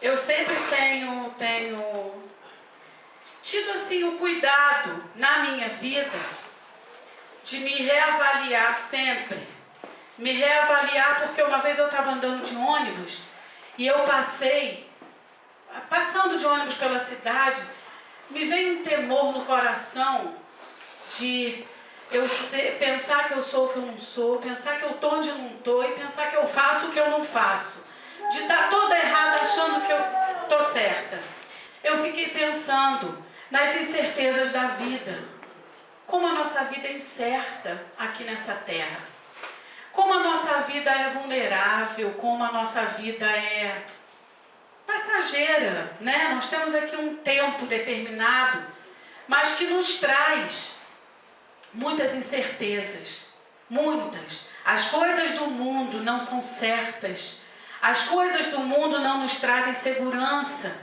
eu sempre tenho tido assim o cuidado na minha vida de me reavaliar sempre. Me reavaliar porque uma vez eu estava andando de ônibus e eu passando de ônibus pela cidade, me veio um temor no coração de pensar que eu sou o que eu não sou, pensar que eu estou onde eu não estou e pensar que eu faço o que eu não faço. De estar toda errada achando que eu estou certa. Eu fiquei pensando nas incertezas da vida. Como a nossa vida é incerta aqui nessa terra. Como a nossa vida é vulnerável, como a nossa vida é passageira, né? Nós temos aqui um tempo determinado, mas que nos traz muitas incertezas, muitas. As coisas do mundo não são certas, as coisas do mundo não nos trazem segurança.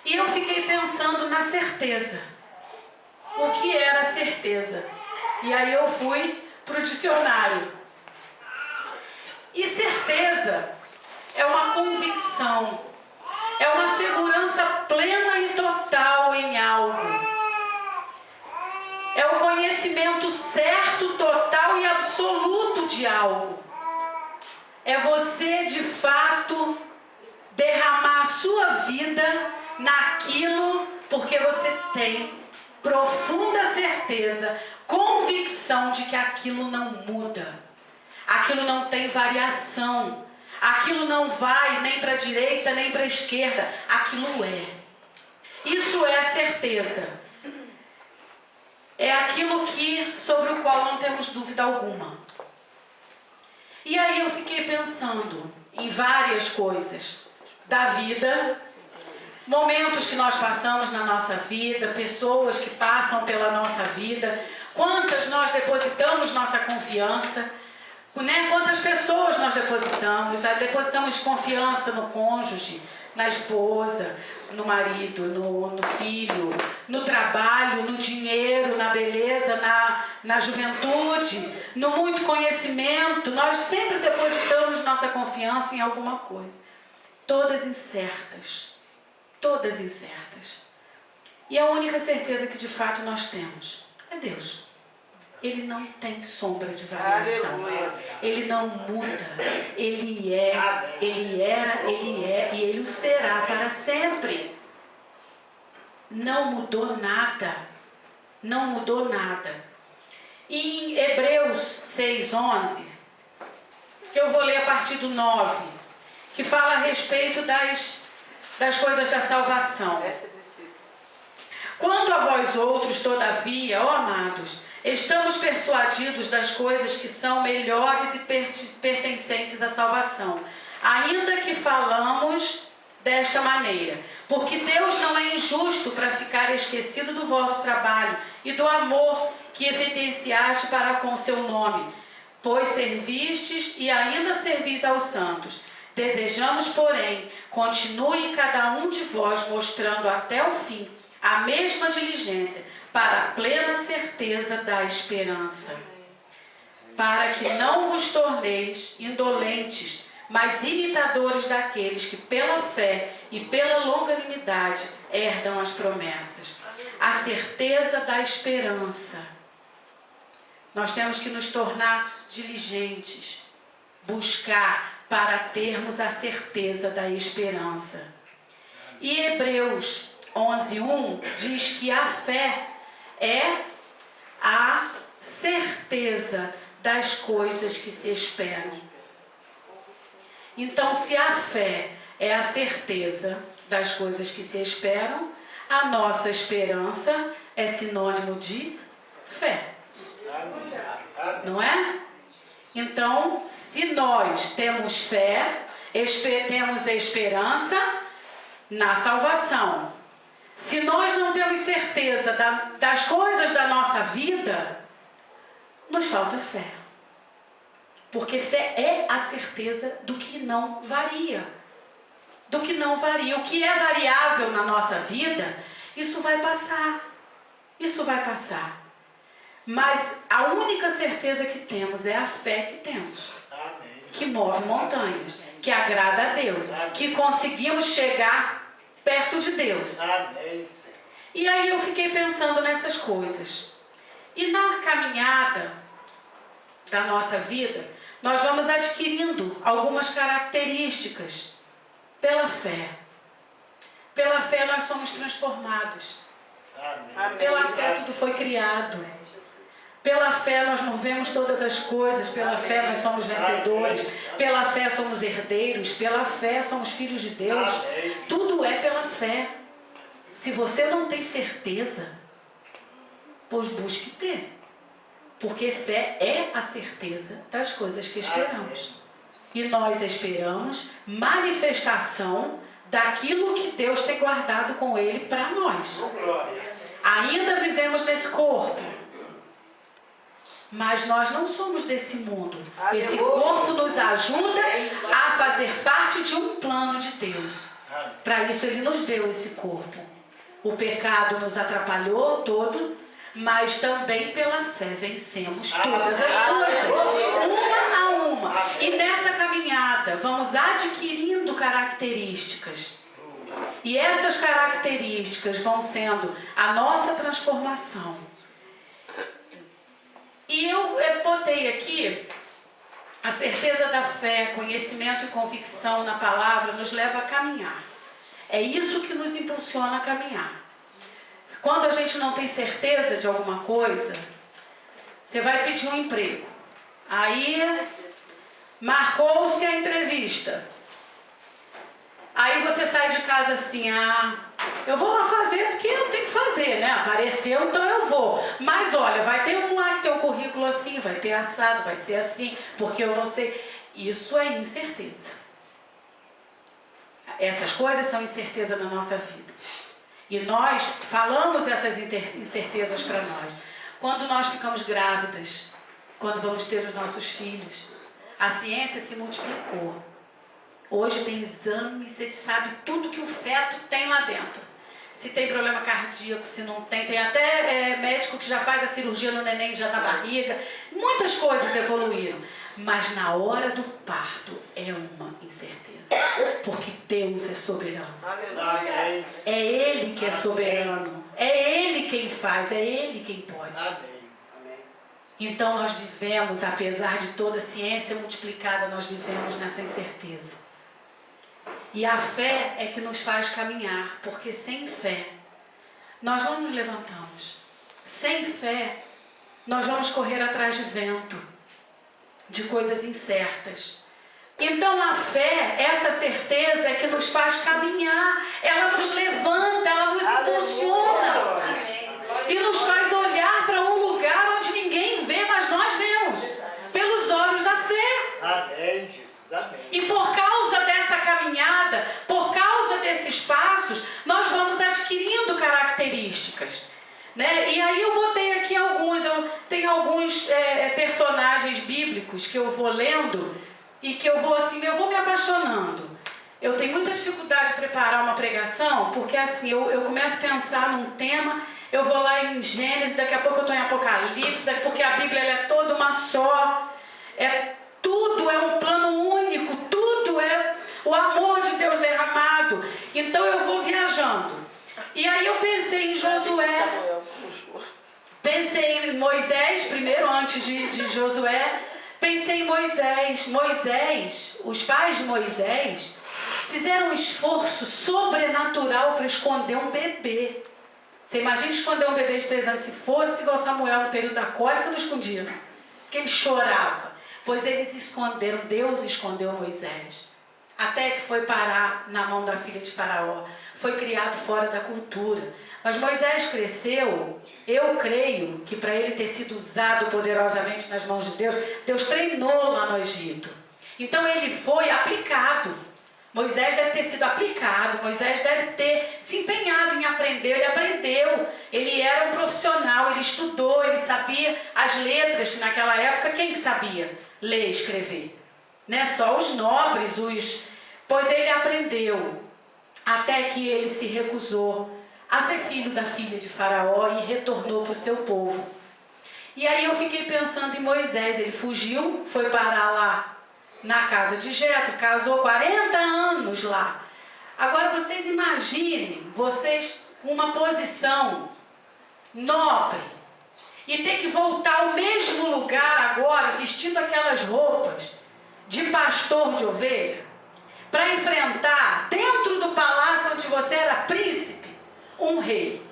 E eu fiquei pensando na certeza. O que era certeza? E aí eu fui para o dicionário. E certeza é uma convicção, é uma segurança plena e total em algo. É o conhecimento certo, total e absoluto de algo. É você, de fato, derramar a sua vida naquilo porque você tem profunda certeza, convicção de que aquilo não muda. Aquilo não tem variação. Aquilo não vai nem para a direita, nem para a esquerda. Aquilo é. Isso é a certeza. É aquilo sobre o qual não temos dúvida alguma. E aí eu fiquei pensando em várias coisas da vida, momentos que nós passamos na nossa vida, pessoas que passam pela nossa vida, quantas nós depositamos nossa confiança, né? Quantas pessoas nós depositamos? Já depositamos confiança no cônjuge, na esposa, no marido, no filho, no trabalho, no dinheiro, na beleza, na juventude, no muito conhecimento. Nós sempre depositamos nossa confiança em alguma coisa. Todas incertas. Todas incertas. E a única certeza que de fato nós temos é Deus. Ele não tem sombra de variação. Ele não muda. Ele é, ele era, ele é e ele o será para sempre. Não mudou nada. Não mudou nada. E em Hebreus 6:11, que eu vou ler a partir do 9, que fala a respeito das coisas da salvação. Quanto a vós outros, todavia, ó amados, estamos persuadidos das coisas que são melhores e pertencentes à salvação, ainda que falamos desta maneira, porque Deus não é injusto para ficar esquecido do vosso trabalho e do amor que evidenciaste para com seu nome, pois servistes e ainda servis aos santos. Desejamos, porém, continue cada um de vós mostrando até o fim a mesma diligência para a plena certeza da esperança, para que não vos torneis indolentes, mas imitadores daqueles que pela fé e pela longanimidade herdam as promessas. A certeza da esperança. Nós temos que nos tornar diligentes, buscar para termos a certeza da esperança. E Hebreus 11:1 diz que a fé é a certeza das coisas que se esperam. Então, se a fé é a certeza das coisas que se esperam, a nossa esperança é sinônimo de fé. Não é? Então, se nós temos fé, temos esperança na salvação. Se nós não temos certeza das coisas da nossa vida, nos falta fé. Porque fé é a certeza do que não varia. Do que não varia. O que é variável na nossa vida, isso vai passar. Isso vai passar. Mas a única certeza que temos é a fé que temos. Que move montanhas. que agrada a Deus, que conseguimos chegar perto de Deus. Amém. E aí eu fiquei pensando nessas coisas. E na caminhada da nossa vida, nós vamos adquirindo algumas características pela fé. Pela fé nós somos transformados. Amém. Pela fé tudo foi criado. Pela fé nós movemos todas as coisas. Pela fé nós somos vencedores. Pela fé somos herdeiros. Pela fé somos filhos de Deus. Tudo é pela fé. Se você não tem certeza, pois busque ter. Porque fé é a certeza das coisas que esperamos. E nós esperamos manifestação daquilo que Deus tem guardado com Ele para nós. Ainda vivemos nesse corpo, mas nós não somos desse mundo. Esse corpo nos ajuda a fazer parte de um plano de Deus. Para isso Ele nos deu esse corpo. O pecado nos atrapalhou todo, mas também pela fé vencemos todas as coisas, uma a uma. E nessa caminhada vamos adquirindo características. E essas características vão sendo a nossa transformação. E eu botei aqui a certeza da fé, conhecimento e convicção na palavra nos leva a caminhar. É isso que nos impulsiona a caminhar. Quando a gente não tem certeza de alguma coisa, você vai pedir um emprego. Aí marcou-se a entrevista. Aí você sai de casa assim, eu vou lá fazer porque eu tenho que fazer, né? Apareceu, então eu vou. Mas olha, vai ter um lá que tem um currículo assim, vai ter assado, vai ser assim, porque eu não sei. Isso é incerteza. Essas coisas são incerteza na nossa vida. E nós falamos essas incertezas para nós. Quando nós ficamos grávidas, quando vamos ter os nossos filhos, a ciência se multiplicou. Hoje tem exame, você sabe tudo que o feto tem lá dentro. Se tem problema cardíaco, se não tem. Tem até médico que já faz a cirurgia no neném já na barriga. Muitas coisas evoluíram. Mas na hora do parto é uma incerteza. Porque Deus é soberano. É Ele que é soberano. É Ele quem faz, é Ele quem pode. Então nós vivemos, apesar de toda a ciência multiplicada, nós vivemos nessa incerteza. E a fé é que nos faz caminhar, porque sem fé nós não nos levantamos. Sem fé nós vamos correr atrás de vento, de coisas incertas. Então a fé, essa certeza é que nos faz caminhar, ela nos levanta, ela nos impulsiona e nos faz olhar para um lugar onde ninguém vê, mas nós vemos, pelos olhos da fé. Amém, Jesus, amém. E por causa dessa caminhada, por causa desses passos, nós vamos adquirindo características. Né? E aí eu botei aqui alguns, tem alguns personagens bíblicos que eu vou lendo e que eu vou me apaixonando. Eu tenho muita dificuldade de preparar uma pregação, porque assim, eu começo a pensar num tema, eu vou lá em Gênesis, daqui a pouco eu estou em Apocalipse, porque a Bíblia ela é toda uma só, tudo é um plano único, tudo é o amor de Deus derramado. Então eu vou viajando. E aí eu pensei em Josué, pensei em Moisés, primeiro antes de Josué, pensei em Moisés, os pais de Moisés, fizeram um esforço sobrenatural para esconder um bebê. Você imagina esconder um bebê de 3 anos, se fosse igual Samuel no período da cólica, não escondia, né? Porque ele chorava. Pois eles esconderam, Deus escondeu Moisés. Até que foi parar na mão da filha de Faraó. Foi criado fora da cultura. Mas Moisés cresceu, eu creio que para ele ter sido usado poderosamente nas mãos de Deus, Deus treinou lá no Egito. Então ele foi aplicado. Moisés deve ter sido aplicado, Moisés deve ter se empenhado em aprender, ele aprendeu, ele era um profissional, ele estudou, ele sabia as letras, que naquela época quem que sabia ler e escrever? Né? Só os nobres, pois ele aprendeu, até que ele se recusou a ser filho da filha de Faraó e retornou para o seu povo. E aí eu fiquei pensando em Moisés, ele fugiu, foi parar lá na casa de Jetro, casou 40 anos lá. Agora vocês imaginem, vocês com uma posição nobre e ter que voltar ao mesmo lugar agora, vestindo aquelas roupas de pastor de ovelha, para enfrentar, dentro do palácio onde você era príncipe, um rei.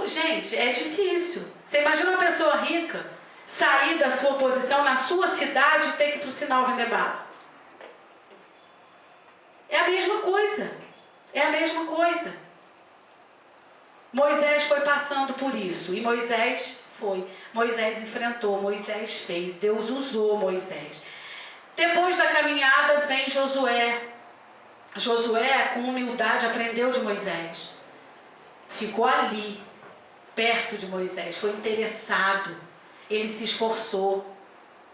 Gente, é difícil. Você imagina uma pessoa rica sair da sua posição na sua cidade e ter que ir para o sinal vender bala. É a mesma coisa. É a mesma coisa. Moisés foi passando por isso. E Moisés foi. Moisés enfrentou, Moisés fez. Deus usou Moisés. Depois da caminhada vem Josué. Josué, com humildade, aprendeu de Moisés. Ficou ali, perto de Moisés. Foi interessado. Ele se esforçou.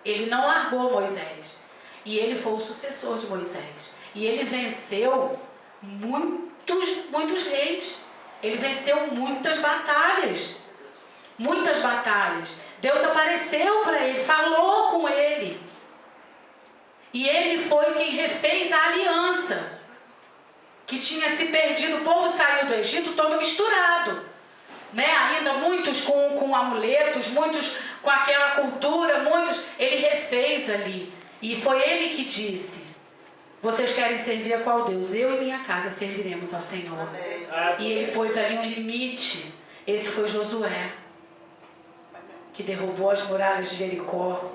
Ele não largou Moisés. E ele foi o sucessor de Moisés. E ele venceu muitos reis. Ele venceu muitas batalhas. Muitas batalhas. Deus apareceu para ele, falou com ele. E ele foi quem refez a aliança que tinha se perdido. O povo saiu do Egito todo misturado, né? Ainda muitos com amuletos, muitos com aquela cultura, muitos. Ele refez ali. E foi ele que disse: vocês querem servir a qual Deus? Eu e minha casa serviremos ao Senhor. Amém. E ele pôs ali um limite. Esse foi Josué, que derrubou as muralhas de Jericó,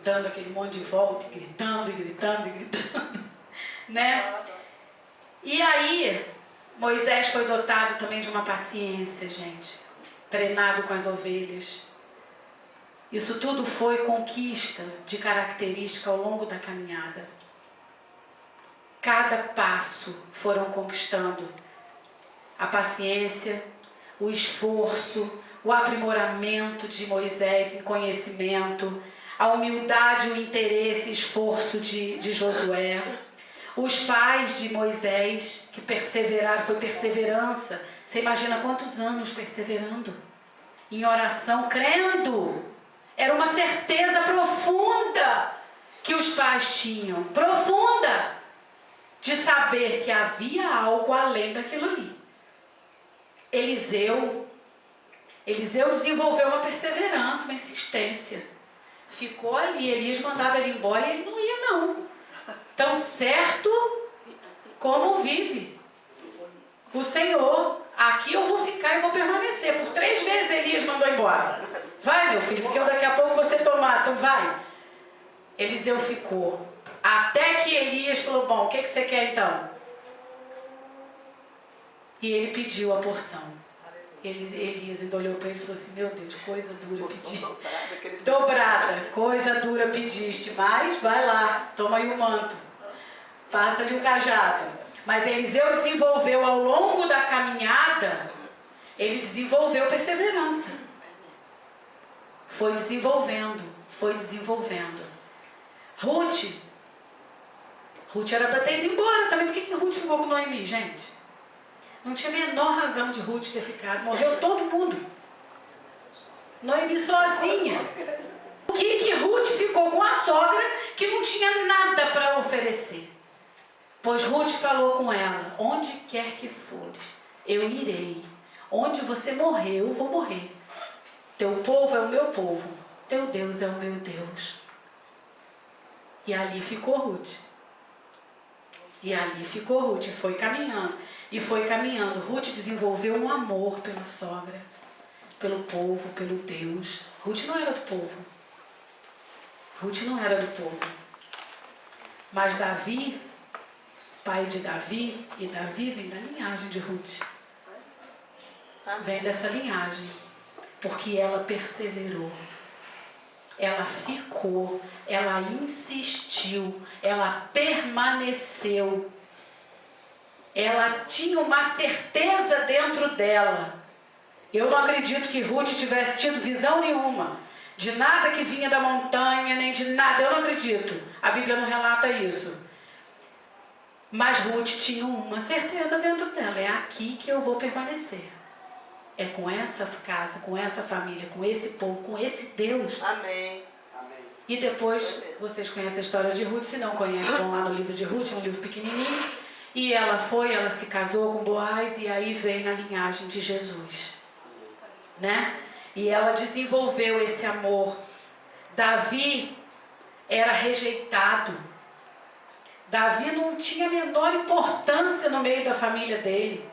dando aquele monte de volta, gritando, né? E aí, Moisés foi dotado também de uma paciência, gente, treinado com as ovelhas. Isso tudo foi conquista de característica ao longo da caminhada. Cada passo foram conquistando a paciência, o esforço, o aprimoramento de Moisés em conhecimento, a humildade, o interesse e esforço de Josué. Os pais de Moisés que perseveraram, foi perseverança. Você imagina quantos anos perseverando? Em oração, crendo. Era uma certeza profunda que os pais tinham. Profunda. De saber que havia algo além daquilo ali. Eliseu desenvolveu uma perseverança, uma insistência. Ficou ali, Elias mandava ele embora e ele não ia não. Tão certo como vive o Senhor. Aqui eu vou ficar e vou permanecer. Por 3 vezes Elias mandou embora. Vai, meu filho, porque eu daqui a pouco vou ser tomado. Então vai. Eliseu ficou. Até que Elias falou: bom, o que você quer então? E ele pediu a porção. Elias ainda olhou para ele e falou assim: meu Deus, coisa dura pedir. Dobrada, coisa dura pediste, mas vai lá, toma aí o manto. Passa-lhe o cajado. Mas Eliseu desenvolveu ao longo da caminhada, ele desenvolveu perseverança. Foi desenvolvendo. Ruth era para ter ido embora também. Por que Ruth ficou com Noemi, gente? Não tinha a menor razão de Ruth ter ficado. Morreu todo mundo. Noemi sozinha. Por que Ruth ficou com a sogra que não tinha nada para oferecer? Pois Ruth falou com ela: onde quer que fores, eu irei. Onde você morrer, eu vou morrer. Teu povo é o meu povo. Teu Deus é o meu Deus. E ali ficou Ruth. E foi caminhando. Ruth desenvolveu um amor pela sogra, pelo povo, pelo Deus. Ruth não era do povo. Mas Davi, pai de Davi, e Davi vem da linhagem de Ruth. Vem dessa linhagem. Porque ela perseverou. Ela ficou, ela insistiu, ela permaneceu. Ela tinha uma certeza dentro dela. Eu não acredito que Ruth tivesse tido visão nenhuma de nada que vinha da montanha, nem de nada. Eu não acredito. A Bíblia não relata isso. Mas Ruth tinha uma certeza dentro dela: é aqui que eu vou permanecer. É com essa casa, com essa família, com esse povo, com esse Deus. Amém. E depois, vocês conhecem a história de Ruth, se não conhecem, vão lá no livro de Ruth, é um livro pequenininho. E ela se casou com Boaz e aí veio na linhagem de Jesus, né? E ela desenvolveu esse amor. Davi era rejeitado. Davi não tinha a menor importância no meio da família dele.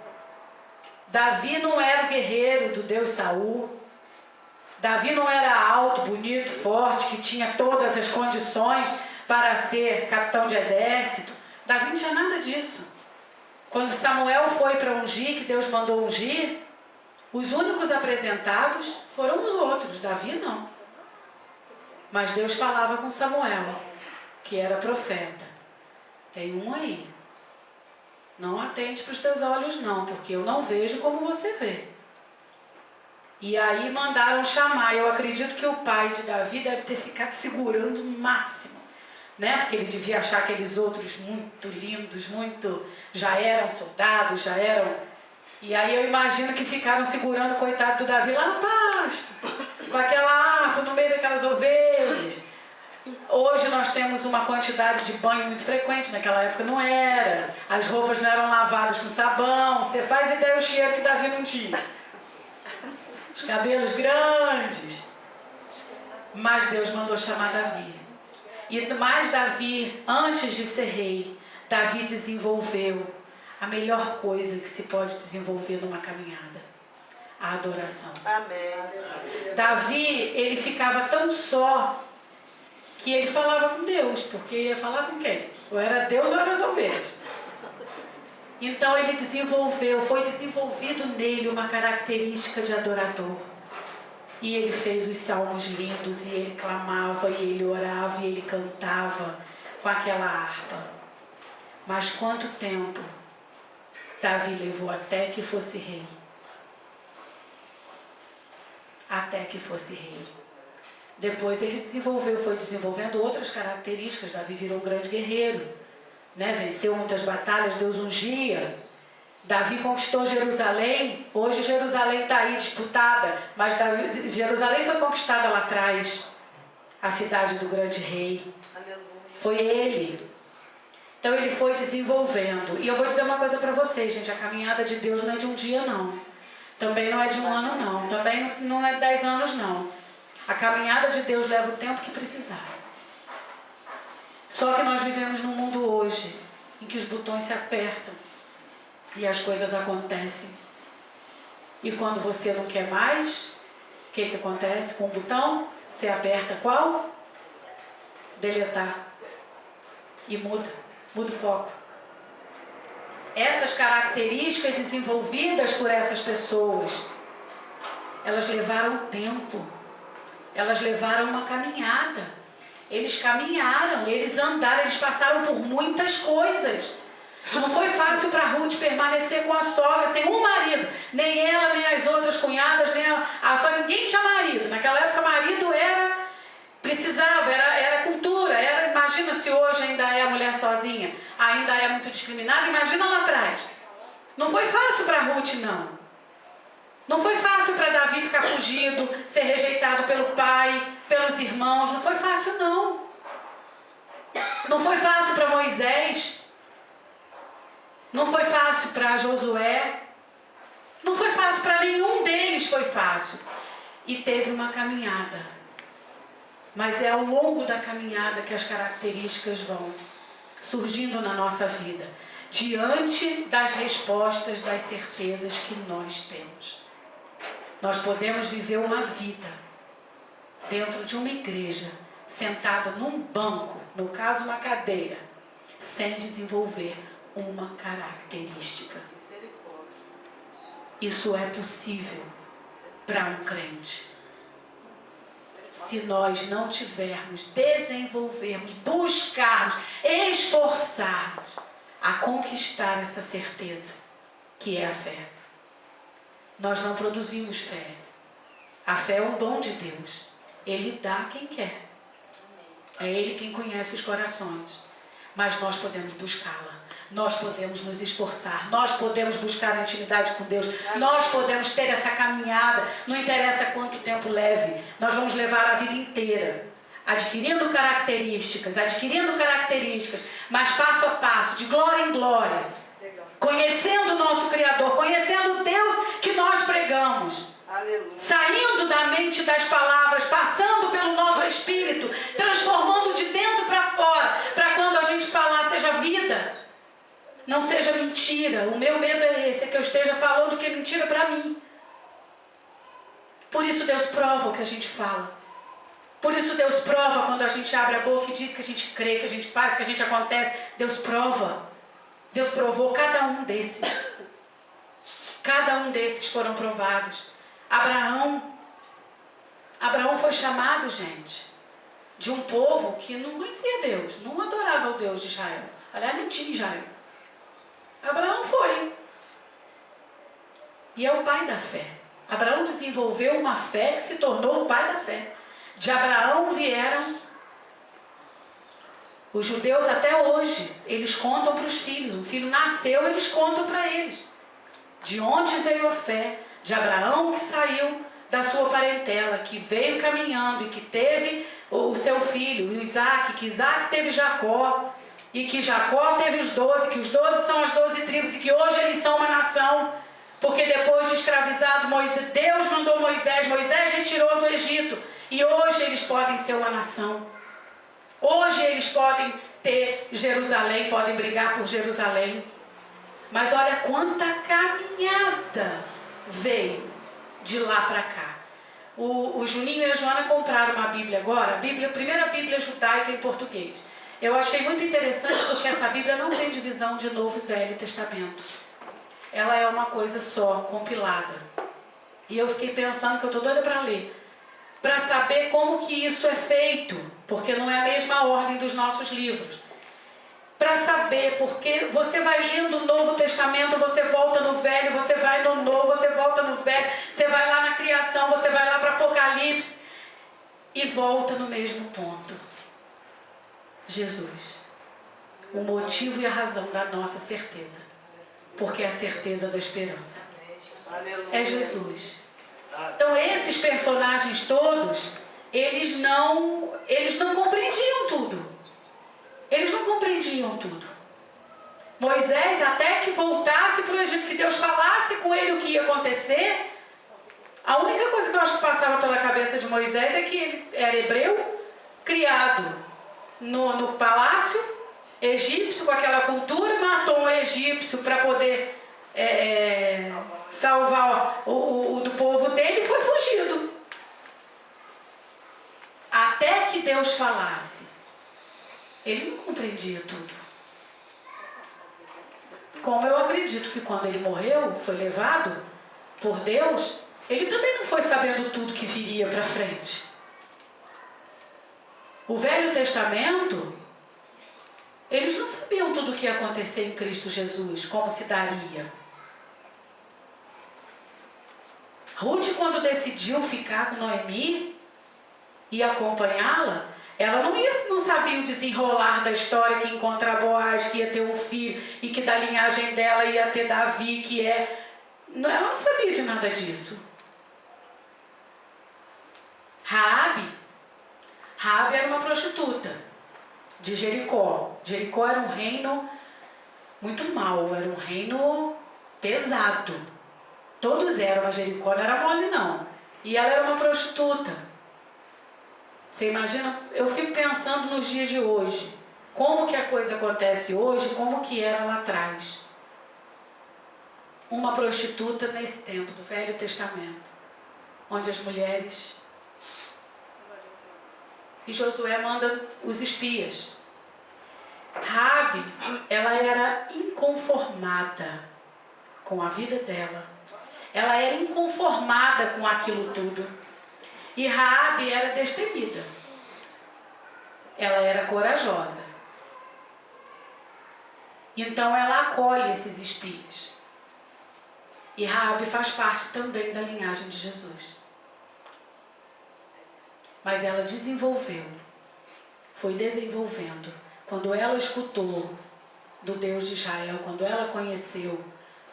Davi não era o guerreiro do Deus Saul. Davi não era alto, bonito, forte, que tinha todas as condições para ser capitão de exército. Davi não tinha nada disso. Quando Samuel foi para ungir, que Deus mandou ungir, os únicos apresentados foram os outros, Davi não. Mas Deus falava com Samuel, que era profeta. Tem um aí. Não atente para os teus olhos não, porque eu não vejo como você vê. E aí mandaram chamar. Eu acredito que o pai de Davi deve ter ficado segurando o máximo, né? Porque ele devia achar aqueles outros muito lindos, já eram soldados, já eram. E aí eu imagino que ficaram segurando o coitado do Davi lá no pasto, com aquela harpa no meio daquelas ovelhas. Hoje nós temos uma quantidade de banho muito frequente, naquela época não era. As roupas não eram lavadas com sabão. Você faz ideia do cheiro que Davi não tinha. Os cabelos grandes. Mas Deus mandou chamar Davi. Mas Davi, antes de ser rei, Davi desenvolveu a melhor coisa que se pode desenvolver numa caminhada: a adoração. Amém. Davi, ele ficava tão só que ele falava com Deus, porque ia falar com quem? Ou era Deus ou era as ovelhas. Então ele foi desenvolvido nele uma característica de adorador. E ele fez os salmos lindos, e ele clamava, e ele orava, e ele cantava com aquela harpa. Mas quanto tempo Davi levou até que fosse rei? Até que fosse rei. Depois ele foi desenvolvendo outras características. Davi virou um grande guerreiro, né? Venceu muitas batalhas, Deus ungia. Davi conquistou Jerusalém. Hoje Jerusalém está aí disputada, mas Jerusalém foi conquistada lá atrás. A cidade do grande rei. Aleluia. Foi ele. Então ele foi desenvolvendo. E eu vou dizer uma coisa para vocês, gente: a caminhada de Deus não é de um dia, não. Também não é de um ano, não. Também não é de 10 anos, não. A caminhada de Deus leva o tempo que precisar. Só que nós vivemos num mundo hoje em que os botões se apertam e as coisas acontecem. E quando você não quer mais, o que acontece com o botão? Você aperta qual? Deletar. E muda o foco. Essas características desenvolvidas por essas pessoas, elas levaram tempo. Elas levaram uma caminhada. Eles caminharam, eles andaram, eles passaram por muitas coisas. Não foi fácil para Ruth permanecer com a sogra sem um marido. Nem ela, nem as outras cunhadas, nem a sogra. Ninguém tinha marido. Naquela época, marido precisava, era cultura. Imagina se hoje ainda é a mulher sozinha, ainda é muito discriminada. Imagina lá atrás. Não foi fácil para Ruth, não. Não foi fácil para Davi ficar fugido, ser rejeitado pelo pai, pelos irmãos. Não foi fácil, não. Não foi fácil para Moisés. Não foi fácil para Josué. Não foi fácil para nenhum deles, foi fácil. E teve uma caminhada. Mas é ao longo da caminhada que as características vão surgindo na nossa vida, diante das respostas, das certezas que nós temos. Nós podemos viver uma vida dentro de uma igreja, sentado num banco, no caso uma cadeira, sem desenvolver uma característica. Isso é possível para um crente. Se nós não tivermos, desenvolvermos, buscarmos, esforçarmos a conquistar essa certeza, que é a fé. Nós não produzimos fé. A fé é um dom de Deus. Ele dá a quem quer. É Ele quem conhece os corações. Mas nós podemos buscá-la. Nós podemos nos esforçar. Nós podemos buscar a intimidade com Deus. Nós podemos ter essa caminhada. Não interessa quanto tempo leve. Nós vamos levar a vida inteira. adquirindo características, mas passo a passo, de glória em glória, conhecendo o nosso Criador, conhecendo o Deus que nós pregamos. Aleluia. Saindo da mente das palavras, passando pelo nosso espírito, transformando de dentro para fora, para quando a gente falar seja vida, não seja mentira. O meu medo é esse, é que eu esteja falando o que é mentira para mim. Por isso Deus prova o que a gente fala. Por isso Deus prova quando a gente abre a boca e diz que a gente crê, que a gente faz, que a gente acontece. Deus prova. Deus provou cada um desses. Cada um desses foram provados. Abraão foi chamado, gente, de um povo que não conhecia Deus, não adorava o Deus de Israel. Aliás, não tinha Israel. Abraão foi. E é o pai da fé. Abraão desenvolveu uma fé que se tornou o pai da fé. De Abraão vieram os judeus até hoje. Eles contam para os filhos. O filho nasceu, eles contam para eles. De onde veio a fé? De Abraão, que saiu da sua parentela, que veio caminhando e que teve o seu filho, o Isaac, que Isaac teve Jacó, e que Jacó teve os 12, que os 12 são as 12 tribos, e que hoje eles são uma nação, porque depois de escravizado, Deus mandou Moisés retirou do Egito, e hoje eles podem ser uma nação. Hoje eles podem ter Jerusalém, podem brigar por Jerusalém. Mas olha quanta caminhada veio de lá para cá. O Juninho e a Joana compraram uma Bíblia agora, a primeira Bíblia judaica em português. Eu achei muito interessante porque essa Bíblia não tem divisão de Novo e Velho Testamento. Ela é uma coisa só, compilada. E eu fiquei pensando que eu estou doida para ler, para saber como que isso é feito, porque não é a mesma ordem dos nossos livros. Para saber, porque você vai lendo o Novo Testamento, você volta no Velho, você vai no Novo, você volta no Velho, você vai lá na criação, você vai lá para Apocalipse e volta no mesmo ponto. Jesus, o motivo e a razão da nossa certeza, porque é a certeza da esperança. É Jesus. Então esses personagens todos, eles não compreendiam tudo. Eles não compreendiam tudo. Moisés, até que voltasse para o Egito, que Deus falasse com ele o que ia acontecer, a única coisa que eu acho que passava pela cabeça de Moisés é que ele era hebreu, criado no palácio egípcio, com aquela cultura, matou um egípcio para poder salvar o do povo dele e foi fugido. Até que Deus falasse. Ele não compreendia tudo. Como eu acredito que quando ele morreu, foi levado por Deus, ele também não foi sabendo tudo que viria para frente. O Velho Testamento, eles não sabiam tudo o que ia acontecer em Cristo Jesus, como se daria. Ruth, quando decidiu ficar com Noemi e acompanhá-la, ela não sabia o desenrolar da história, que encontrar Boaz, que ia ter um filho, e que da linhagem dela ia ter Davi, que é... Ela não sabia de nada disso. Raabe era uma prostituta de Jericó. Jericó era um reino muito mau, era um reino pesado. Todos eram, mas Jericó não era mole não. E ela era uma prostituta. Você imagina, eu fico pensando nos dias de hoje, como que a coisa acontece hoje, como que era lá atrás. Uma prostituta nesse tempo do Velho Testamento, onde as mulheres... E Josué manda os espias. Raabe, ela era inconformada com a vida dela. Ela era inconformada com aquilo tudo. E Raabe era destemida. Ela era corajosa. Então ela acolhe esses espias. E Raabe faz parte também da linhagem de Jesus. Mas ela desenvolveu, foi desenvolvendo. Quando ela escutou do Deus de Israel, quando ela conheceu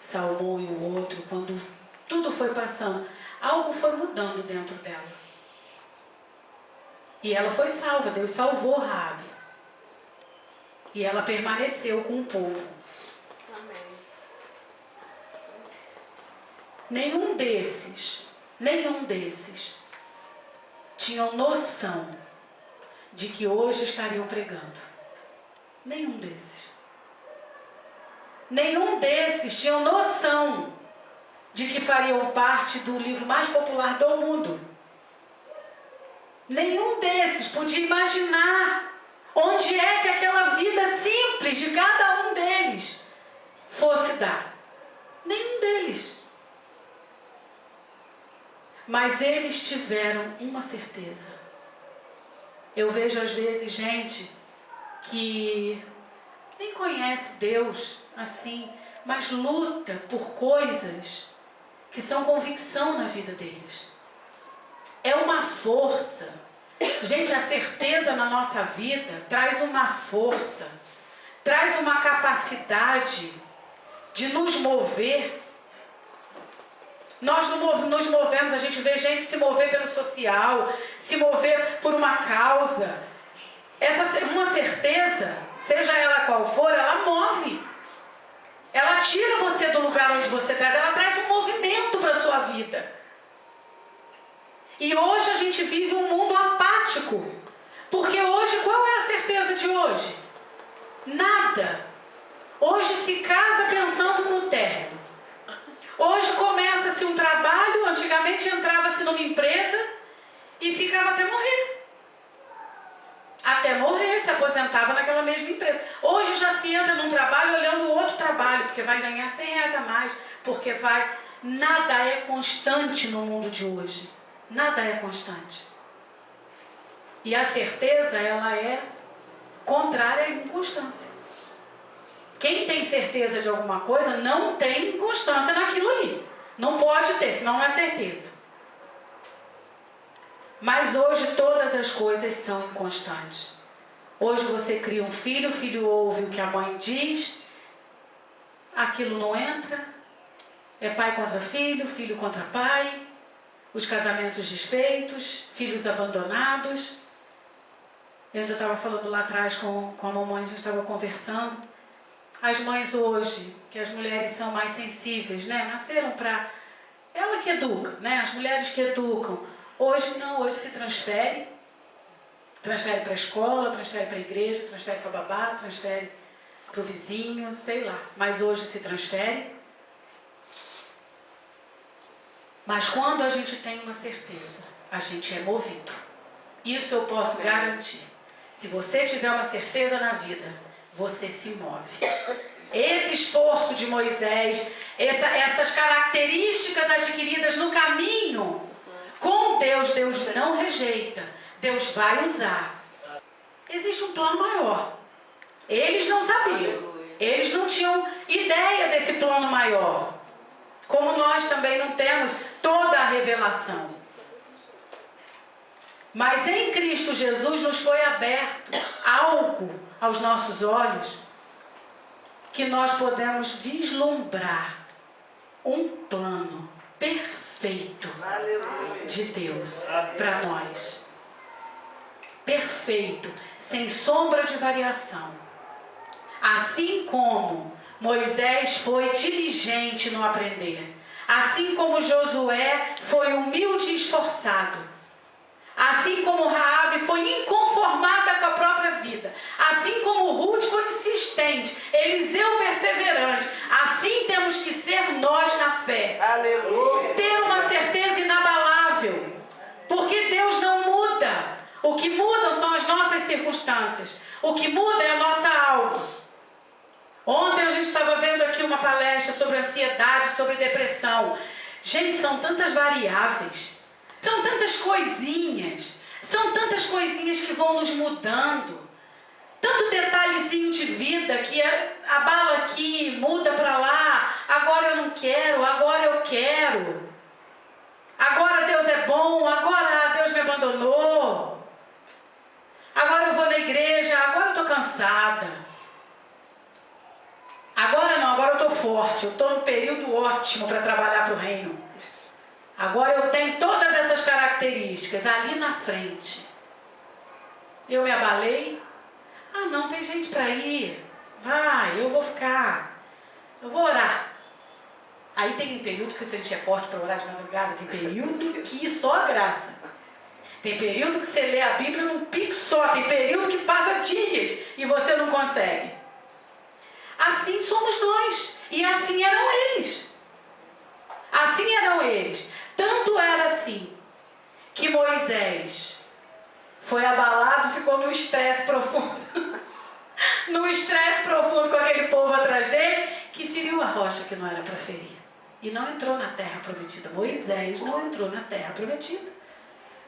Salmão e o outro, quando tudo foi passando, algo foi mudando dentro dela. E ela foi salva, Deus salvou Raabe. E ela permaneceu com o povo. Amém. Nenhum desses tinham noção de que hoje estariam pregando. Nenhum desses. Nenhum desses tinham noção de que fariam parte do livro mais popular do mundo. Nenhum desses podia imaginar onde é que aquela vida simples de cada um deles fosse dar. Nenhum deles. Mas eles tiveram uma certeza. Eu vejo às vezes gente que nem conhece Deus assim, mas luta por coisas que são convicção na vida deles. É uma força. Gente, a certeza na nossa vida traz uma força, traz uma capacidade de nos mover. Nós nos movemos, a gente vê gente se mover pelo social, se mover por uma causa. Uma certeza, seja ela qual for, ela move. Ela tira você do lugar onde você traz, ela traz um movimento para a sua vida. E hoje a gente vive um mundo apático. Porque hoje, qual é a certeza de hoje? Nada. Hoje se casa pensando no térreno. Hoje começa-se um trabalho, antigamente entrava-se numa empresa e ficava até morrer. Até morrer, se aposentava naquela mesma empresa. Hoje já se entra num trabalho olhando o outro trabalho, porque vai ganhar R$100 a mais, porque vai... Nada é constante no mundo de hoje. Nada é constante. E a certeza, ela é contrária à inconstância. Quem tem certeza de alguma coisa não tem inconstância naquilo ali. Não pode ter, senão não é certeza. Mas hoje todas as coisas são inconstantes. Hoje você cria um filho, o filho ouve o que a mãe diz, aquilo não entra, é pai contra filho, filho contra pai, os casamentos desfeitos, filhos abandonados. Eu já estava falando lá atrás com a mamãe, a gente estava conversando. As mães hoje, que as mulheres são mais sensíveis, né? Nasceram para... Ela que educa, né? As mulheres que educam. Hoje não, hoje se transfere. Transfere para a escola, transfere para a igreja, transfere para a babá, transfere para o vizinho, sei lá. Mas hoje se transfere. Mas quando a gente tem uma certeza, a gente é movido. Isso eu posso garantir. Se você tiver uma certeza na vida, você se move. Esse esforço de Moisés, essas características adquiridas no caminho, com Deus, Deus não rejeita. Deus vai usar. Existe um plano maior. Eles não sabiam. Eles não tinham ideia desse plano maior. Como nós também não temos toda a revelação. Mas em Cristo Jesus nos foi aberto algo aos nossos olhos que nós podemos vislumbrar um plano perfeito de Deus para nós. Perfeito, sem sombra de variação. Assim como Moisés foi diligente no aprender, assim como Josué foi humilde e esforçado, assim como Raabe foi inconformada com a própria vida, assim como Ruth foi insistente, Eliseu perseverante, assim temos que ser nós na fé. Aleluia. Ter uma certeza inabalável, porque Deus não muda. O que mudam são as nossas circunstâncias. O que muda é a nossa alma. Ontem a gente estava vendo aqui uma palestra sobre ansiedade, sobre depressão. Gente, são tantas variáveis. São tantas coisinhas. São tantas coisinhas que vão nos mudando. Tanto detalhezinho de vida que abala aqui, muda para lá. Agora eu não quero, agora eu quero. Agora Deus é bom, agora Deus me abandonou. Agora eu vou na igreja, agora eu estou cansada. Agora não, agora eu estou forte, eu estou num período ótimo para trabalhar para o reino. Agora eu tenho todas essas características ali na frente. Eu me abalei. Ah, não, tem gente para ir. Vai, eu vou ficar. Eu vou orar. Aí tem um período que você é forte para orar de madrugada. Tem período que só a graça. Tem período que você lê a Bíblia num pique só. Tem período que passa dias e você não consegue. Assim somos nós. E assim eram eles. Assim eram eles. Tanto era assim que Moisés foi abalado, ficou no estresse profundo. No estresse profundo com aquele povo atrás dele, que feriu a rocha que não era para ferir. E não entrou na terra prometida. Moisés não entrou na terra prometida.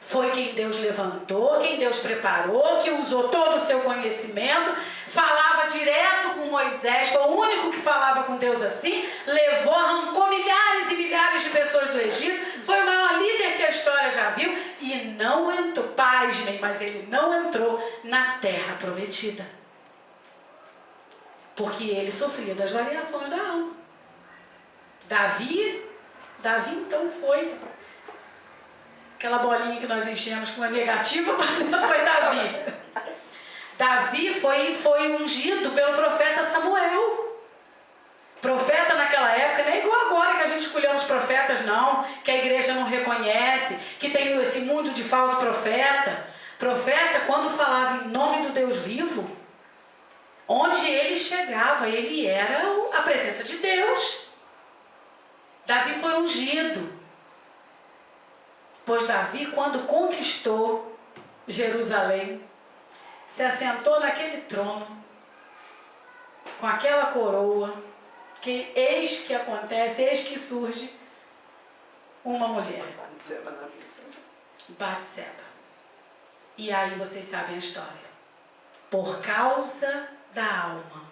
Foi quem Deus levantou, quem Deus preparou, que usou todo o seu conhecimento, falava direto com Moisés, foi o único que falava com Deus assim, levou, arrancou milhares e milhares de pessoas do Egito, foi o maior líder que a história já viu, e não entrou, pasmem, mas ele não entrou na terra prometida. Porque ele sofria das variações da alma. Davi então foi aquela bolinha que nós enchemos com uma negativa, mas foi Davi. Davi foi ungido pelo profeta Samuel. Profeta naquela época, não é igual agora que a gente escolheu os profetas, não, que a igreja não reconhece, que tem esse mundo de falso profeta. Profeta, quando falava em nome do Deus vivo, onde ele chegava, ele era a presença de Deus. Davi foi ungido. Pois Davi, quando conquistou Jerusalém, se assentou naquele trono, com aquela coroa, que eis que acontece, eis que surge uma mulher. Batseba. E aí vocês sabem a história. Por causa da alma,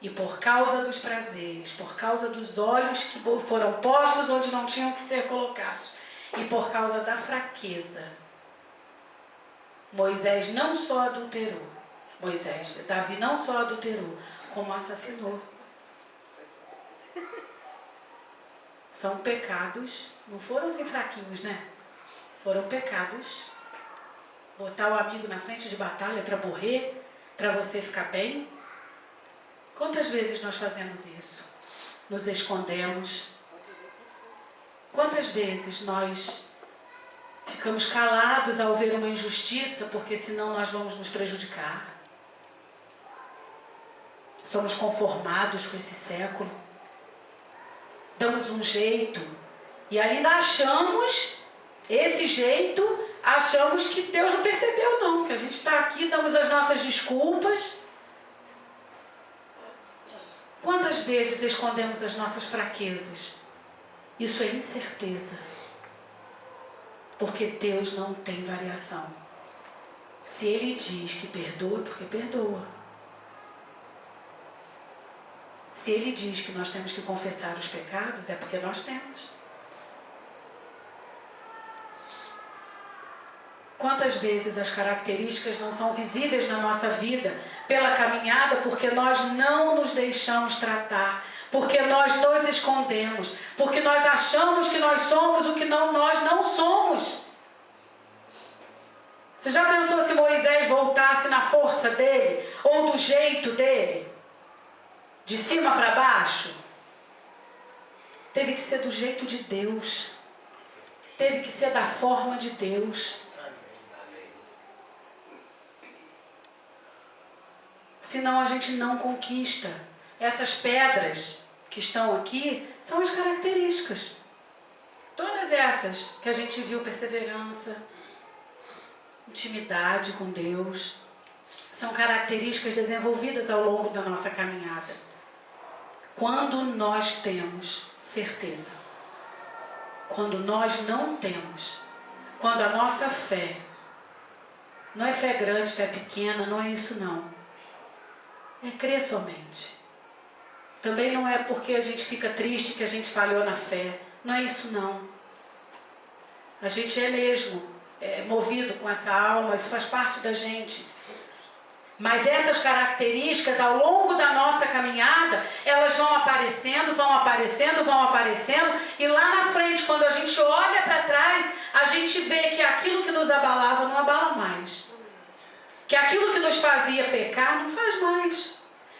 e por causa dos prazeres, por causa dos olhos que foram postos onde não tinham que ser colocados, e por causa da fraqueza, Moisés não só adulterou, Davi não só adulterou, como assassinou. São pecados, não foram assim fraquinhos, né? Foram pecados. Botar o amigo na frente de batalha para morrer, para você ficar bem. Quantas vezes nós fazemos isso? Nos escondemos. Quantas vezes nós ficamos calados ao ver uma injustiça, porque senão nós vamos nos prejudicar? Somos conformados com esse século. Damos um jeito e ainda achamos esse jeito, achamos que Deus não percebeu não, que a gente está aqui, damos as nossas desculpas. Quantas vezes escondemos as nossas fraquezas? Isso é incerteza. Porque Deus não tem variação. Se Ele diz que perdoa, porque perdoa. Se Ele diz que nós temos que confessar os pecados, é porque nós temos. Quantas vezes as características não são visíveis na nossa vida pela caminhada, porque nós não nos deixamos tratar, porque nós nos escondemos, porque nós achamos que nós somos o que nós não somos. Você já pensou se Moisés voltasse na força dele, ou do jeito dele? De cima para baixo? Teve que ser do jeito de Deus. Teve que ser da forma de Deus. Senão a gente não conquista. Essas pedras que estão aqui são as características. Todas essas que a gente viu, perseverança, intimidade com Deus, são características desenvolvidas ao longo da nossa caminhada. Quando nós temos certeza, quando nós não temos, quando a nossa fé, não é fé grande, fé pequena, não é isso não. É crer somente. Também não é porque a gente fica triste que a gente falhou na fé. Não é isso não. A gente é mesmo movido com essa alma, isso faz parte da gente. Mas essas características ao longo da nossa caminhada, elas vão aparecendo, e lá na frente, quando a gente olha para trás, a gente vê que aquilo que nos abalava não abala mais. aquilo que nos fazia pecar não faz mais.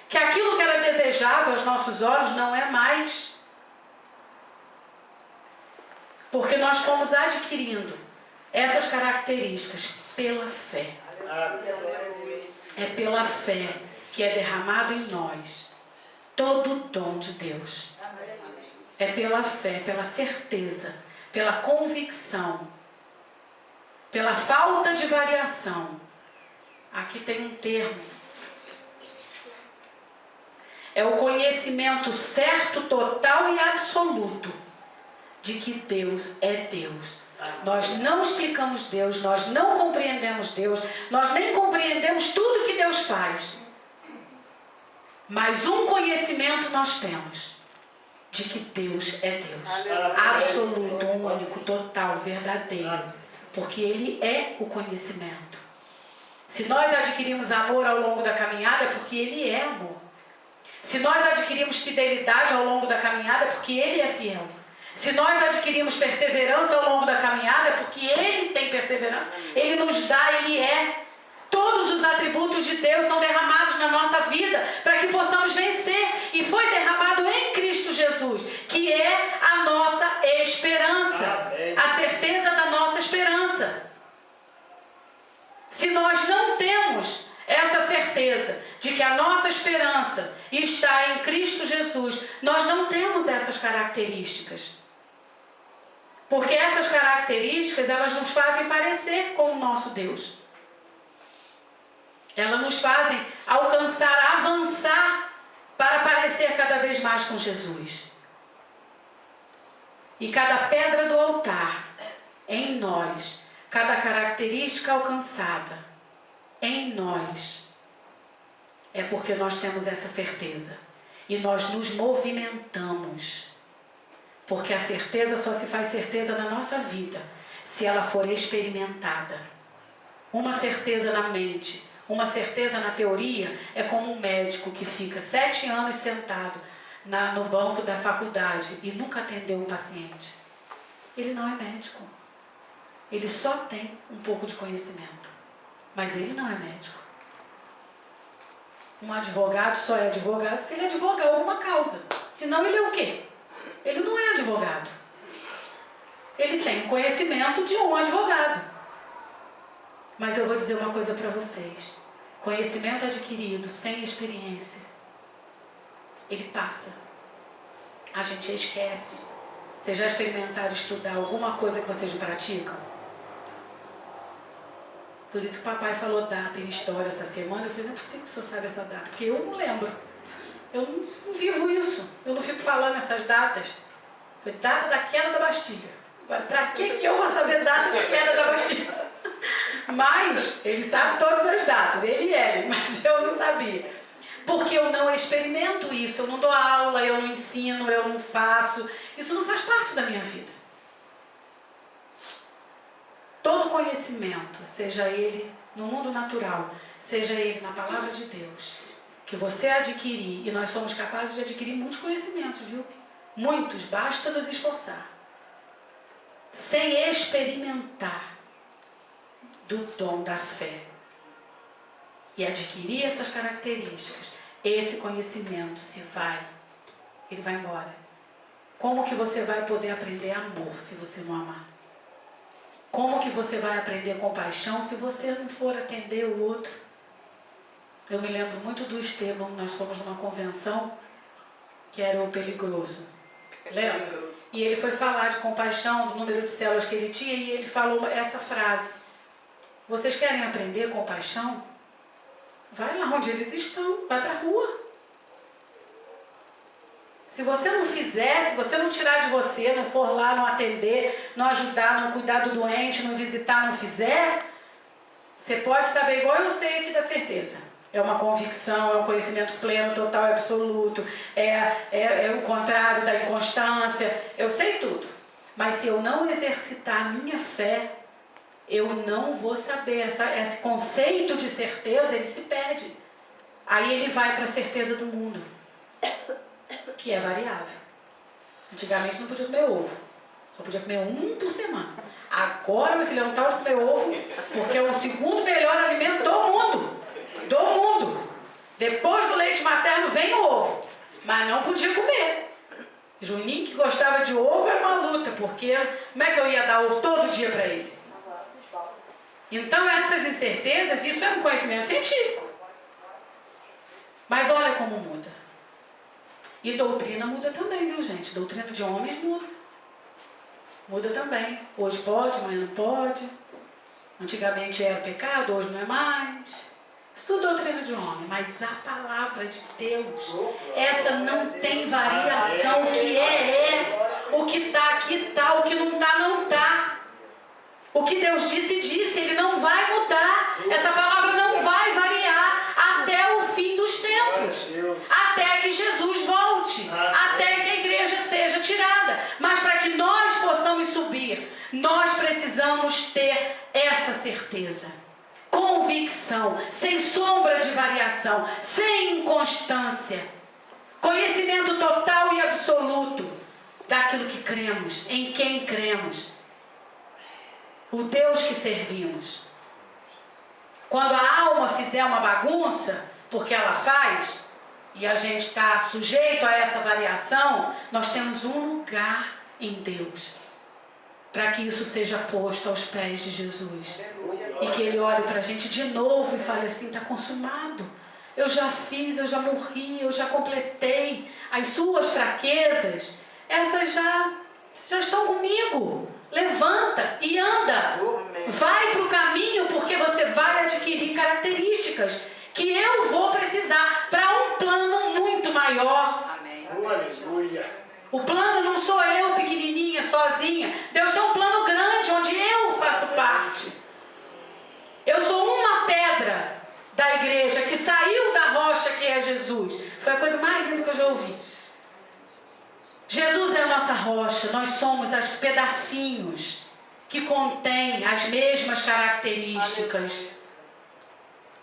Que aquilo que era desejável aos nossos olhos não é mais. Porque nós fomos adquirindo essas características pela fé. É pela fé que é derramado em nós todo o dom de Deus. É pela fé, pela certeza, pela convicção, pela falta de variação. Aqui tem um termo. É o conhecimento certo, total e absoluto de que Deus é Deus. Nós não explicamos Deus, nós não compreendemos Deus, nós nem compreendemos tudo que Deus faz. Mas um conhecimento nós temos, de que Deus é Deus. Absoluto, único, total, verdadeiro. Porque Ele é o conhecimento. Se nós adquirimos amor ao longo da caminhada, é porque Ele é amor. Se nós adquirimos fidelidade ao longo da caminhada, é porque Ele é fiel. Se nós adquirimos perseverança ao longo da caminhada, é porque Ele tem perseverança. Ele nos dá, Ele é. Todos os atributos de Deus são derramados na nossa vida para que possamos vencer. E foi derramado em Cristo Jesus, que é a nossa esperança. A certeza da nossa esperança. Se nós não temos essa certeza de que a nossa esperança está em Cristo Jesus, nós não temos essas características. Porque essas características, elas nos fazem parecer com o nosso Deus. Elas nos fazem alcançar, avançar para parecer cada vez mais com Jesus. E cada pedra do altar em nós, cada característica alcançada em nós, é porque nós temos essa certeza. E nós nos movimentamos. Porque a certeza só se faz certeza na nossa vida se ela for experimentada. Uma certeza na mente, uma certeza na teoria, é como um médico que fica 7 anos sentado no banco da faculdade e nunca atendeu um paciente. Ele não é médico. Ele só tem um pouco de conhecimento. Mas ele não é médico. Um advogado só é advogado se ele advogar alguma causa. Senão ele é o quê? Ele não é advogado. Ele tem o conhecimento de um advogado. Mas eu vou dizer uma coisa para vocês. Conhecimento adquirido sem experiência, ele passa. A gente esquece. Vocês já experimentaram estudar alguma coisa que vocês não praticam? Por isso que o papai falou data em história essa semana. Eu falei, não é possível que o senhor saiba essa data, porque eu não lembro. Eu não vivo isso. Eu não fico falando essas datas. Foi data da queda da Bastilha. Para que eu vou saber data de queda da Bastilha? Mas ele sabe todas as datas. Ele é, mas eu não sabia. Porque eu não experimento isso. Eu não dou aula, eu não ensino, eu não faço. Isso não faz parte da minha vida. Todo conhecimento, seja ele no mundo natural, seja ele na palavra de Deus, que você adquirir, e nós somos capazes de adquirir muitos conhecimentos, viu? Muitos, basta nos esforçar. Sem experimentar do dom da fé e adquirir essas características, esse conhecimento ele vai embora. Como que você vai poder aprender amor se você não amar? Como que você vai aprender compaixão se você não for atender o outro? Eu me lembro muito do Estevão, nós fomos numa convenção que era o Peligroso. Lembra? E ele foi falar de compaixão, do número de células que ele tinha, e ele falou essa frase. Vocês querem aprender compaixão? Vai lá onde eles estão, vai para a rua. Se você não fizer, se você não tirar de você, não for lá, não atender, não ajudar, não cuidar do doente, não visitar, não fizer, você pode saber igual eu sei aqui da certeza. É uma convicção, é um conhecimento pleno, total e absoluto, é o contrário da inconstância, eu sei tudo. Mas se eu não exercitar a minha fé, eu não vou saber. Esse conceito de certeza, ele se perde. Aí ele vai para a certeza do mundo, que é variável. Antigamente não podia comer ovo, só podia comer um por semana. Agora, meu filho, não está de comer ovo, porque é o segundo melhor alimento do mundo. Depois do leite materno vem o ovo, mas não podia comer. Juninho, que gostava de ovo, era uma luta, porque como é que eu ia dar ovo todo dia para ele? Então essas incertezas, isso é um conhecimento científico. Mas olha como muda. E doutrina muda também, viu, gente? Doutrina de homens muda. Muda também. Hoje pode, amanhã não pode. Antigamente era pecado, hoje não é mais. Isso tudo é doutrina de homem. Mas a palavra de Deus, essa não tem variação. O que é. O que está aqui está. O que não está, não está. O que Deus disse, disse. Ele não vai mudar. Essa palavra não vai variar até o fim dos tempos. Até que Jesus volte. Até que a igreja seja tirada. Mas para que nós possamos subir, nós precisamos ter essa certeza. Convicção, sem sombra de variação, sem inconstância. Conhecimento total e absoluto daquilo que cremos, em quem cremos. O Deus que servimos. Quando a alma fizer uma bagunça, porque ela faz, e a gente está sujeito a essa variação, nós temos um lugar em Deus, para que isso seja posto aos pés de Jesus. E que Ele olhe para a gente de novo e fale assim, está consumado. Eu já fiz, eu já morri, eu já completei. As suas fraquezas, essas já estão comigo. Levanta e anda. Vai para o caminho, porque você vai adquirir características que eu vou precisar para um plano muito maior. Amém. Aleluia. O plano não sou eu, pequenininha, sozinha. Deus tem um plano grande, onde eu faço parte. Eu sou uma pedra da igreja que saiu da rocha que é Jesus. Foi a coisa mais linda que eu já ouvi. Jesus é a nossa rocha, nós somos os pedacinhos que contêm as mesmas características.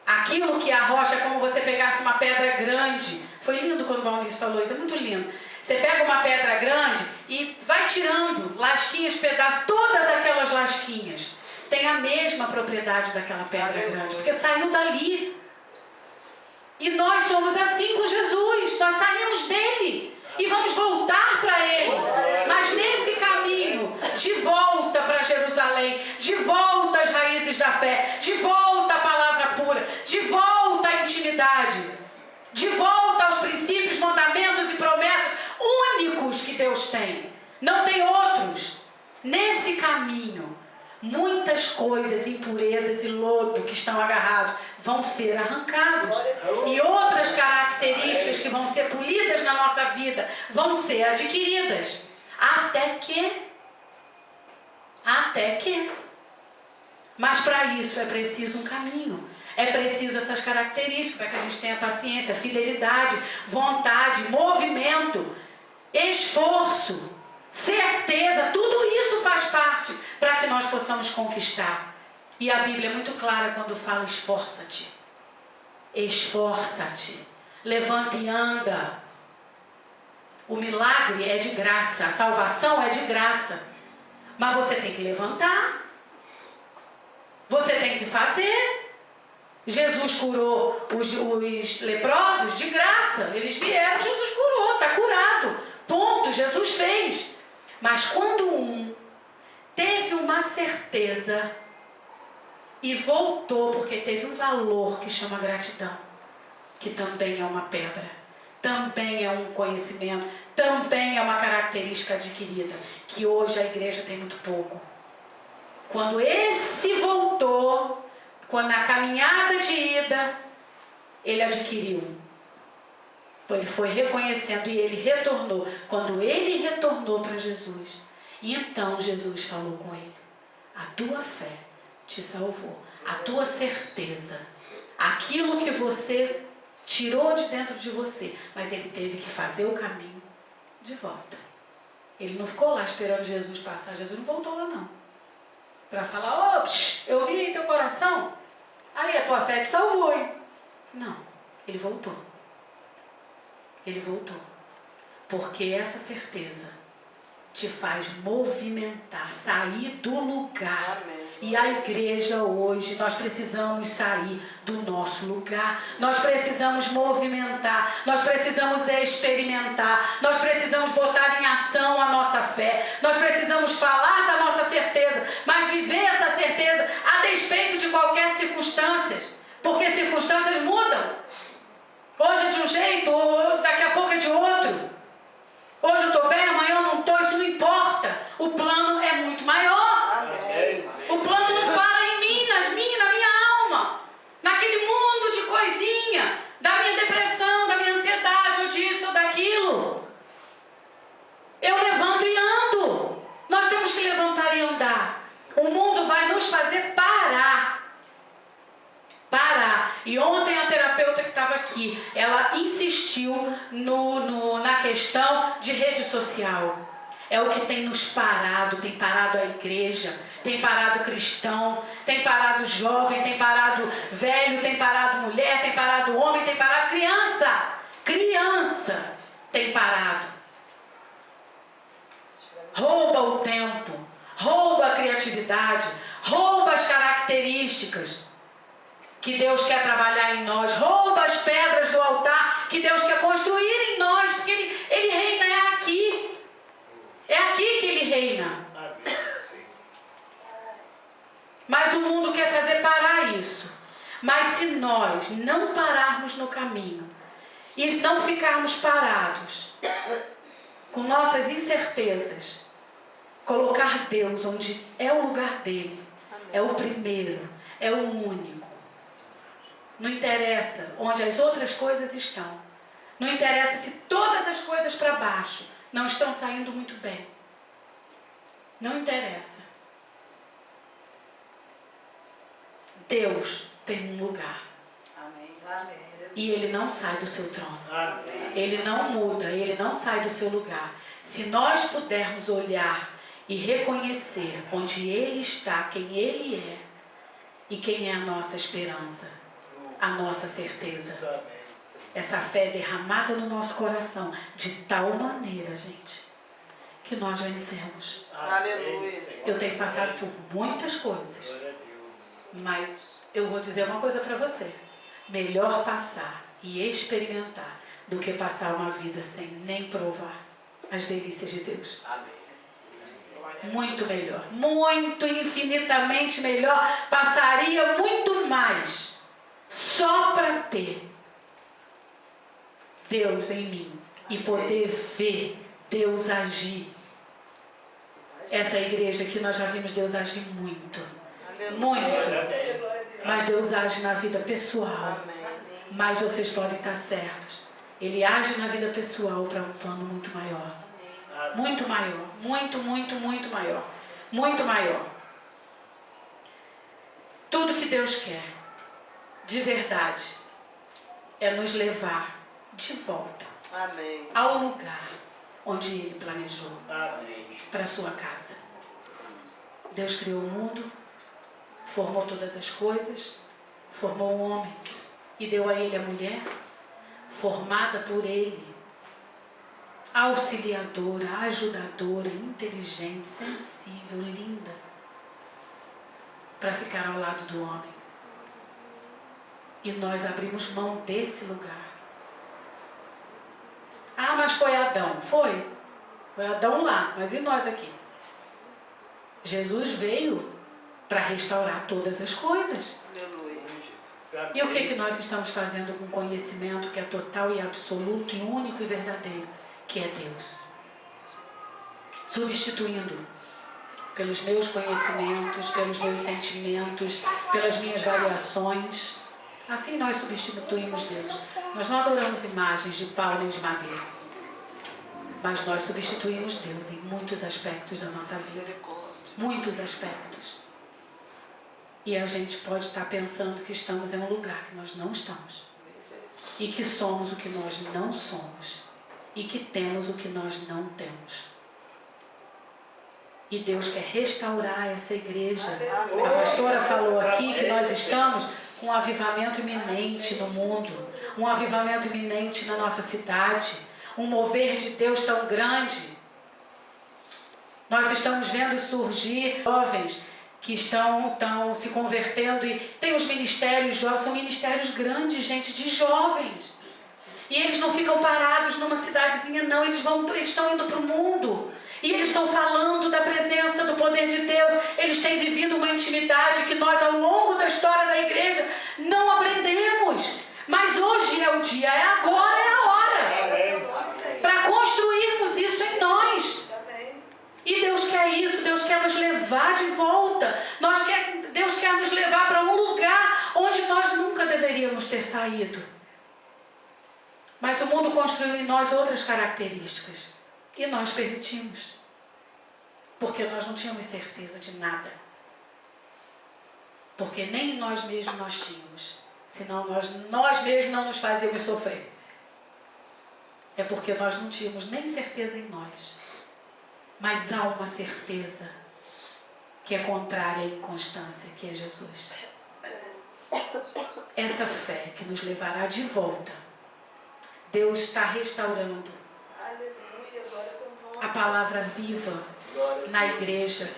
Aquilo que é a rocha é como você pegasse uma pedra grande. Foi lindo quando o Valmir falou isso, é muito lindo. Você pega uma pedra grande e vai tirando lasquinhas, pedaços, todas aquelas lasquinhas têm a mesma propriedade daquela pedra grande, porque saiu dali. E nós somos assim com Jesus, nós saímos dele e vamos voltar para ele. Mas nesse caminho, de volta para Jerusalém, de volta às raízes da fé, de volta à palavra pura, de volta à intimidade, de volta aos princípios, mandamentos e promessas únicos que Deus tem. Não tem outros. Nesse caminho, muitas coisas, impurezas e lodo que estão agarrados vão ser arrancados. E outras características que vão ser polidas na nossa vida vão ser adquiridas. Até que. Mas para isso é preciso um caminho. É preciso essas características para que a gente tenha paciência, fidelidade, vontade, movimento, esforço, certeza. Tudo isso faz parte para que nós possamos conquistar. E a Bíblia é muito clara quando fala esforça-te. Esforça-te. Levanta e anda. O milagre é de graça. A salvação é de graça. Mas você tem que levantar. Você tem que fazer. Jesus curou os leprosos de graça. Eles vieram, Jesus curou, está curado. Ponto, Jesus fez. Mas quando um teve uma certeza e voltou, porque teve um valor que chama gratidão, que também é uma pedra, também é um conhecimento, também é uma característica adquirida, que hoje a igreja tem muito pouco. Quando esse voltou, quando na caminhada de ida, ele adquiriu. Então ele foi reconhecendo e ele retornou. Quando ele retornou para Jesus, e então Jesus falou com ele: a tua fé te salvou, a tua certeza, aquilo que você tirou de dentro de você, mas ele teve que fazer o caminho de volta. Ele não ficou lá esperando Jesus passar. Jesus não voltou lá não, para falar: eu vi em teu coração, aí a tua fé te salvou, hein? Não, ele voltou. Ele voltou. Porque essa certeza te faz movimentar, sair do lugar. Amém. E a igreja hoje, nós precisamos sair do nosso lugar, nós precisamos movimentar, nós precisamos experimentar, nós precisamos botar em ação a nossa fé, nós precisamos falar da nossa certeza, mas viver essa certeza a despeito de qualquer circunstância, porque circunstâncias mudam. Hoje é de um jeito, ou daqui a pouco é de outro. Hoje eu estou bem, amanhã eu não estou, isso não importa. O plano é muito maior. Amém. O plano não para em mim, na minha alma, naquele mundo de coisinha, da minha depressão, da minha ansiedade, ou disso ou daquilo. Eu levanto e ando. Nós temos que levantar e andar. O mundo vai nos fazer parar. E ontem a terapeuta que estava aqui, ela insistiu na questão de rede social. É o que tem nos parado, tem parado a igreja, tem parado cristão, tem parado jovem, tem parado velho, tem parado mulher, tem parado homem, tem parado criança. Criança tem parado. Rouba o tempo, rouba a criatividade, rouba as características que Deus quer trabalhar em nós, rouba as pedras do altar que Deus quer construir em nós, porque Ele reina aqui. É aqui que Ele reina. Mas o mundo quer fazer parar isso. Mas se nós não pararmos no caminho e não ficarmos parados com nossas incertezas, colocar Deus onde é o lugar dele, é o primeiro, é o único. Não interessa onde as outras coisas estão. Não interessa se todas as coisas para baixo não estão saindo muito bem. Não interessa. Deus tem um lugar. E Ele não sai do seu trono. Ele não muda, Ele não sai do seu lugar. Se nós pudermos olhar e reconhecer onde Ele está, quem Ele é e quem é a nossa esperança, a nossa certeza. Essa fé derramada no nosso coração de tal maneira, gente, que nós vencemos. Aleluia. Eu tenho passado por muitas coisas, mas eu vou dizer uma coisa para você: melhor passar e experimentar do que passar uma vida sem nem provar as delícias de Deus. Muito melhor, muito infinitamente melhor, passaria muito mais só para ter Deus em mim e poder ver Deus agir. Essa igreja aqui nós já vimos Deus agir muito, mas Deus age na vida pessoal. Mas vocês podem estar certos, Ele age na vida pessoal para um plano muito maior, muito maior, muito maior, muito maior. Tudo que Deus quer de verdade é nos levar de volta ao lugar onde Ele planejou, para a sua casa. Deus criou o mundo, formou todas as coisas, formou o homem e deu a ele a mulher, formada por Ele, auxiliadora, ajudadora, inteligente, sensível, linda, para ficar ao lado do homem. E nós abrimos mão desse lugar. Ah, mas foi Adão. Foi Adão lá, mas e nós aqui? Jesus veio para restaurar todas as coisas. Aleluia. E o que nós estamos fazendo com o conhecimento que é total e absoluto e único e verdadeiro, que é Deus? Substituindo pelos meus conhecimentos, pelos meus sentimentos, pelas minhas variações. Assim nós substituímos Deus. Nós não adoramos imagens de pau nem de madeira, mas nós substituímos Deus em muitos aspectos da nossa vida. Muitos aspectos. E a gente pode estar pensando que estamos em um lugar que nós não estamos. E que somos o que nós não somos. E que temos o que nós não temos. E Deus quer restaurar essa igreja. A pastora falou aqui que nós estamos com um avivamento iminente no mundo. Um avivamento iminente na nossa cidade. Um mover de Deus tão grande. Nós estamos vendo surgir jovens que estão se convertendo, e tem os ministérios jovens, são ministérios grandes, gente, de jovens. E eles não ficam parados numa cidadezinha, não, eles estão indo para o mundo. E eles estão falando da presença, do poder de Deus. Eles têm vivido uma intimidade que nós, ao longo da história da igreja, não aprendemos. Mas hoje é o dia, agora é a hora. Para construirmos isso em nós. E Deus quer isso, Deus quer nos levar de volta. Deus quer nos levar para um lugar onde nós nunca deveríamos ter saído. Mas o mundo construiu em nós outras características. E nós permitimos. Porque nós não tínhamos certeza de nada. Porque nem nós mesmos nós tínhamos. Senão nós mesmos não nos fazíamos sofrer. É porque nós não tínhamos nem certeza em nós. Mas há uma certeza que é contrária à inconstância, que é Jesus. Essa fé que nos levará de volta. Deus está restaurando a palavra viva na igreja.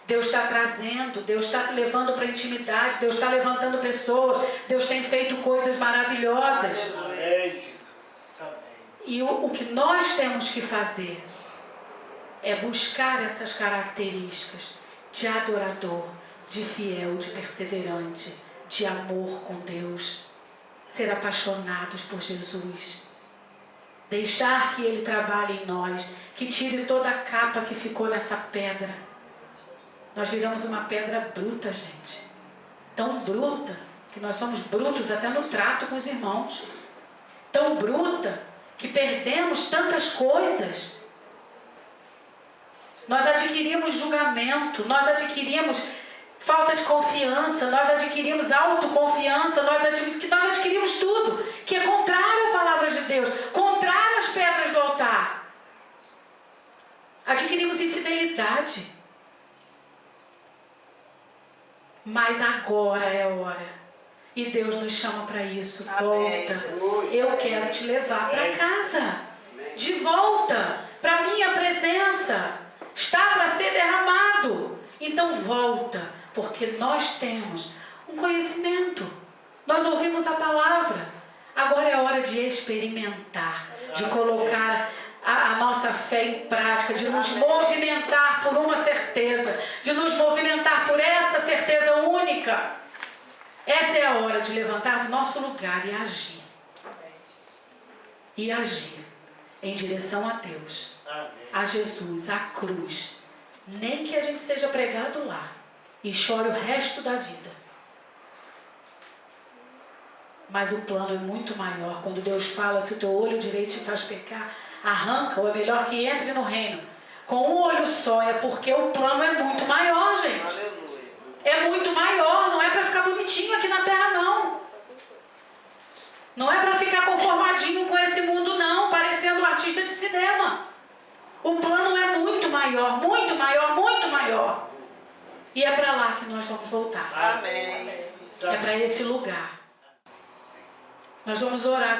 Deus está trazendo, Deus está levando para a intimidade, Deus está levantando pessoas, Deus tem feito coisas maravilhosas. E o que nós temos que fazer é buscar essas características de adorador, de fiel, de perseverante, de amor com Deus. Ser apaixonados por Jesus. Deixar que Ele trabalhe em nós, que tire toda a capa que ficou nessa pedra. Nós viramos uma pedra bruta, gente. Tão bruta, que nós somos brutos até no trato com os irmãos. Tão bruta, que perdemos tantas coisas. Nós adquirimos julgamento, nós adquirimos falta de confiança, nós adquirimos autoconfiança, nós adquirimos tudo, que é contrário à palavra de Deus, contrário às pedras do altar. Adquirimos infidelidade. Mas agora é a hora. E Deus nos chama para isso. Volta. Eu quero te levar para casa. De volta. Para a minha presença. Está para ser derramado. Então volta. Porque nós temos um conhecimento. Nós ouvimos a palavra. Agora é hora de experimentar. De colocar a nossa fé em prática, de nos movimentar por uma certeza, de nos movimentar por essa certeza única. Essa é a hora de levantar do nosso lugar e agir. E agir em direção a Deus, a Jesus, a cruz. Nem que a gente seja pregado lá e chore o resto da vida. Mas o plano é muito maior. Quando Deus fala, se o teu olho direito te faz pecar, arranca, ou é melhor que entre no reino. Com um olho só, é porque o plano é muito maior, gente. É muito maior, não é para ficar bonitinho aqui na terra, não. Não é para ficar conformadinho com esse mundo, não, parecendo um artista de cinema. O plano é muito maior, muito maior, muito maior. E é para lá que nós vamos voltar. Amém. É para esse lugar. Nós vamos orar.